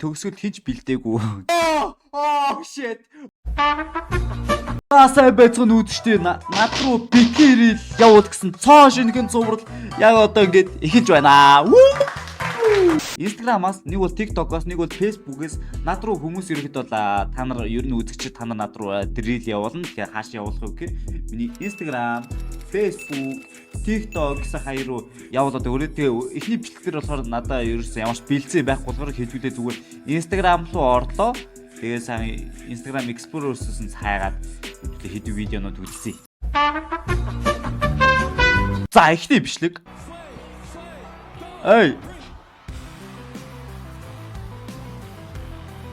төгсгөл хийж бэлдээгүй. Oh shit. Сайн байцгаана үүдчтэй над руу битгэрэл явуул гэсэн цоо шинхэн зурвал яг одоо ингээд эхэлж байна. Instagram-аас нэг бол TikTok-оос нэг бол Facebook-ээс над руу хүмүүс ерөөхдөө та нар ер нь үзэгчид та нар над руу дрил явуулна. Тэгэхээр хааш явуулах вэ гэхээр миний Instagram, Facebook, TikTok гэсэн хоёр руу явуулаад өөрөө тэгээ эхний бичлэгтэр болохоор надаа ерөөсөө ямарч бэлцээ байхгүй болохоор хэдүүлээ зүгээр Instagram руу орлоо. Тэгээ сайн Instagram Explorer-өөс нь цайгаад хэдэн видеонууд үзсэн. За эхний бичлэг. Эй.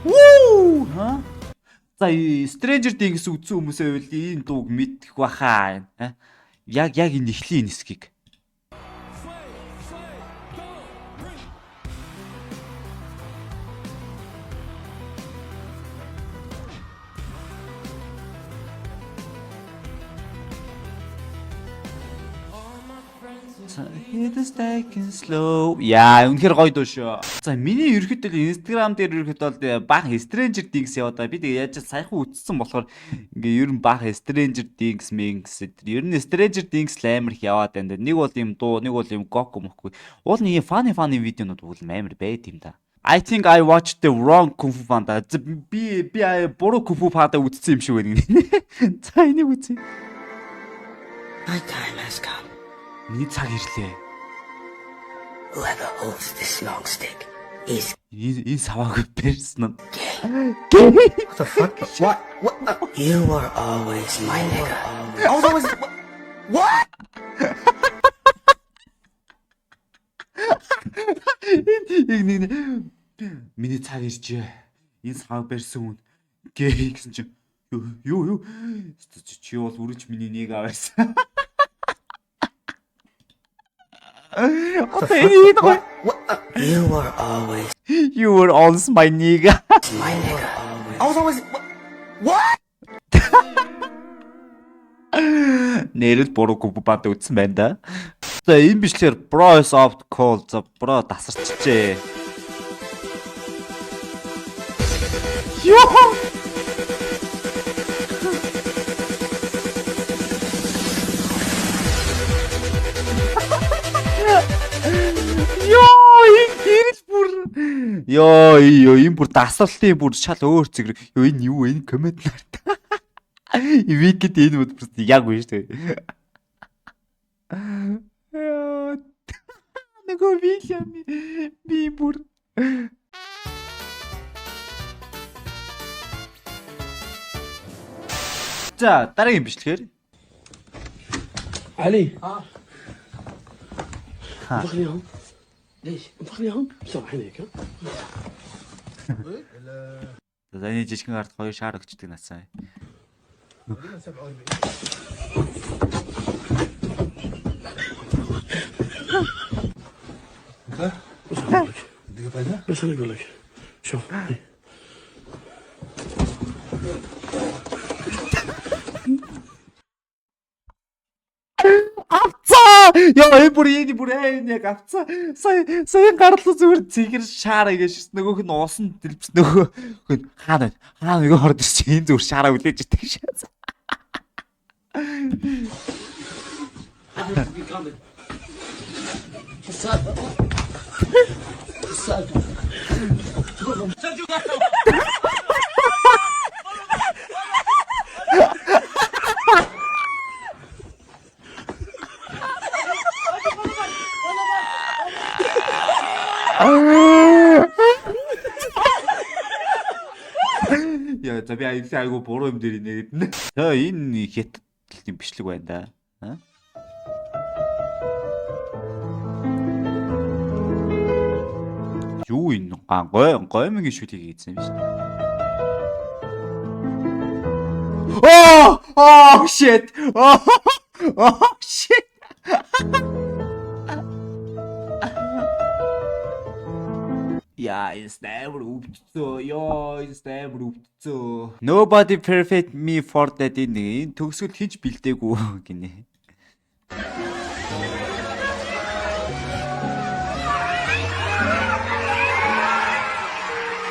Вуу! Ха? За Stranger Things үзсэн хүмүүсээ бол энэ дууг мэдэх баха. Яг энэ эхлийн нисгийг. It's taking slow. Яа, үнэхээр гоё дуу шүү. За миний ерөөхдөө Instagram дээр ерөөхдөө баг Stranger Things яваа. Би тэгээ яаж саяхан үтссэн болохоор ингээ ер нь баг Stranger Things ер нь Stranger Things амар их яваад байна. Нэг бол юм дуу, нэг бол юм Goku мөхгүй. Уул нэг funny видеонууд бол амар байд юм да. I think I watched the wrong Kung Fu Panda. Би буруу Kung Fu Panda үзсэн юм шиг байна. За энийг үзье. My time has come. Миний цаг ирлээ. Whoever holds this long stick is Энэ саваагүй персон. What the fuck? What? You were always my nigga. I was always What? Миний цаг иржээ. Энэ саваа персон хүн. Гээ гэсэн чинь юу чи бол үрж миний нэг аваасан. What? You were always my nigga. My nigga. I was always What? Нэрэл буруу Купупад үзсэн байна да. За энэ бичлэр Bro Soft Call за Bro тасарчжээ. Йоо! Йоо энэ бүр дасралтын бүр шал өөр зэг. Йоо энэ юу вэ? Энэ коммент нарт. Викэд энэ бүр яг үү шүү дээ. Нөгөө Вильям би бүр За дараагийн бичлэгээр علي انفخ اليوم ليش انفخ اليوم بسرعه هنيك За энэ жижигхэн ард хоёр шаар өгчдөг насаа. بس انا اقول لك شوف Авцаа! Яа энэ бүр яг авцаа. Сая гарлуу зүгээр цэгэр шаараа гэж нөгөөх нь уусан дэлбс нөгөө хаана нөгөө хорд ирсэн энэ зүгээр шаараа үлээж итэх шээс. Яа, за би айгу буруу юм дээр инээд нэ. За энэ хятадын бичлэг байна да. Юу энэ гоймгийн шүлгийг хийсэн юм шиг. Oh shit. Oh shit. Ja, ist never өвдцөө. Ёо, ist never өвдцөө. Nobody perfect me for that энэ төгсгөл хийж бэлдээгүй гинэ.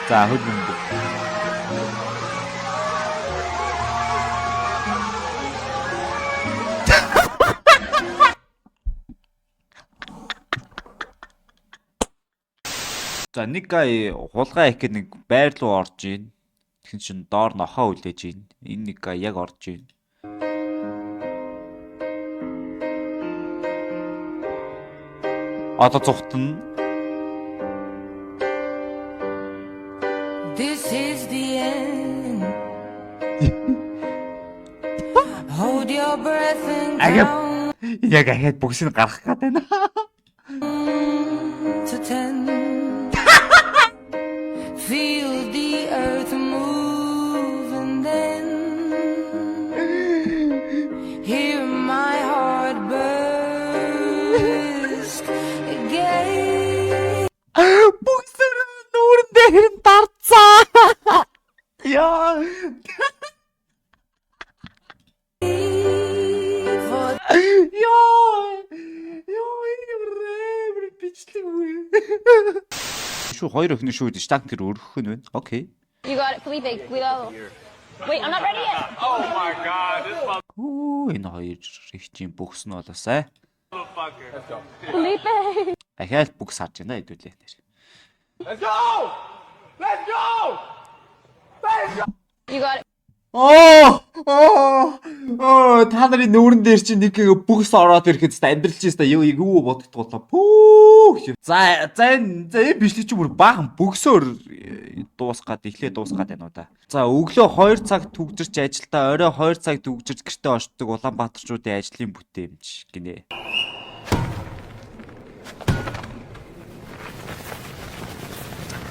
За хөл бөмбөг. За нэг гай хулгай их нэг байр руу орж ийн. Тэгсэн чинь доор нохоо үлээж ийн. Энэ нэг гай яг орж ийн. Одоо цухтана. This is the end. Hold your breath and Агап. count Яг ахаад бүгсийг гаргах гээд байна. to 10. Feel the earth move and then hear my heart burst again. Бүгсээр нүүрэн дээр нь тарцаа. Яа. For Ёо бичлэг үе. Шүү хоёр өхнө шүү штанг тэр өргөх нь байна. Окей. You got it, Felipe. Cuidado. Wait, I'm not ready yet. Оо энэ хоёр их чинь бүгс нь болоосай. Felipe. Ахаал бүгс харж байна хэдүүлээ нэр. You got it. Та нарын нүүрэн дээр чинь нэг бүгс ороод ирэхэд амьдралч юм юу бодогдгоолаа. Пүү. За энэ бичлэг чи бүр баахан бүгсөөр дуусгаад эхлээ дуусгаад байна уу да. За өглөө 2 цаг түгжирч ажилдаа орой 2 цаг түгжирч гэртээ очдог Улаанбаатарчуудын ажлын бүтээмж гинэ.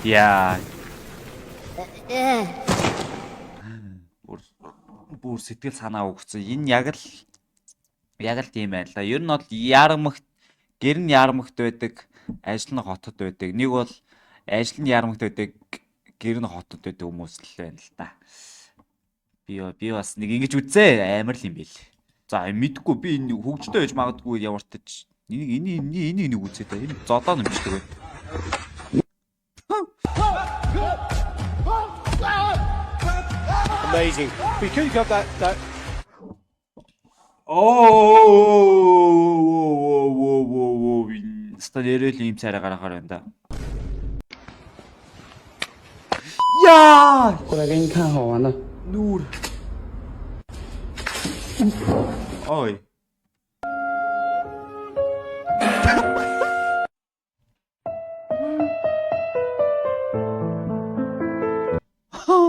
Яа. Бүр сэтгэл санаа өгсөн. Энэ яг л тийм байна л да. Ер нь бол гэр нь яармагт байдаг, ажил нь хотод байдаг. Нэг бол ажил нь яармагт байдаг, гэр нь хотод байдаг хүмүүс л байна л да. Би бас нэг ингэж үзээ амар л юм бэл. За мэдгүй би энэ хөгжтэй байж магадгүй ямар ч тач. Энийг нэг үзээ та. Энэ зодоо нэмждэг байна. Amazing. We could have that. Стадиэрэл ийм царай гарахаар байна да. Яа! 过来给你看好玩的。 Нүүр. Ой.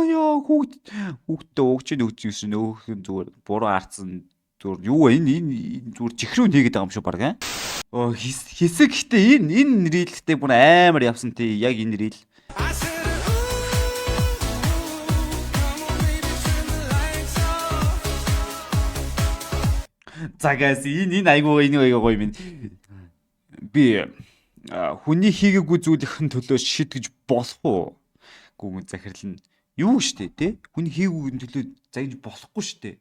Яа хүүхдээ өгч гэсэн нөөхөн зүгээр буруу арцсан зүгээр юу энэ зүгээр чихрүү нэгэд байгаа юм шүү баг аа. Хэсэг гэхдээ энэ рилтэй бүр амар явсан тий яг энэ рил. Загас энэ айгуу гоё юм. Би хүний хийгээгүй зүйлийн төлөө шийдэж болох уу? Гүн захирал нь юу штэ тий? Хүний хийгээгүй төлөө загж болохгүй штэ.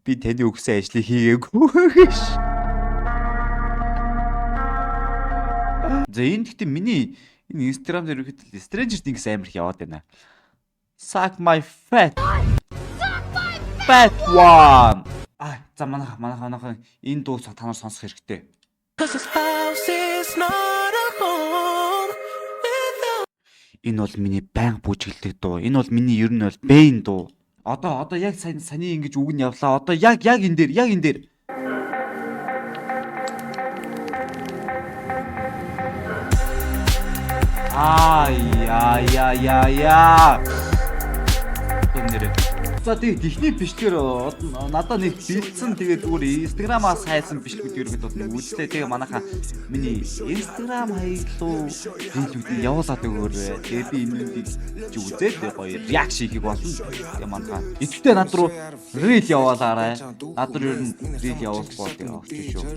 Би таны өгсөн ажлыг хийгээгүй. За энэ гэхдээ миний энэ Instagram дээр ихэд Stranger Things амар их яваад байна. Suck my fat. Fat one. За манайхан энэ дуу та нар сонсох хэрэгтэй. Энэ бол миний байнга бүжгэлдэг дуу. Энэ бол миний ер нь бол бэйн дуу. Одоо яг саний ингэж үг нь явлаа. Одоо яг энэ дээр. Яа. Өнөрөө. За тэгээд ихний бичлэр надад нэг бэлдсэн тэгээд зүгээр Instagram-аас хайсан бичлэгүүд ерөөд бол нэг үзлээ. Тэгээ манайхаа миний Instagram хаяглуу бичлэгүүд явуулаад өгөөрэй. Тэгээд би энэнийг чи үзээд гоё реакшн хийх болно. Тэгээ манайхаа итгэвчтэй над руу reel явуулаарай. Над руу ер нь reel явуулахгүй тэгээ очиж шүү.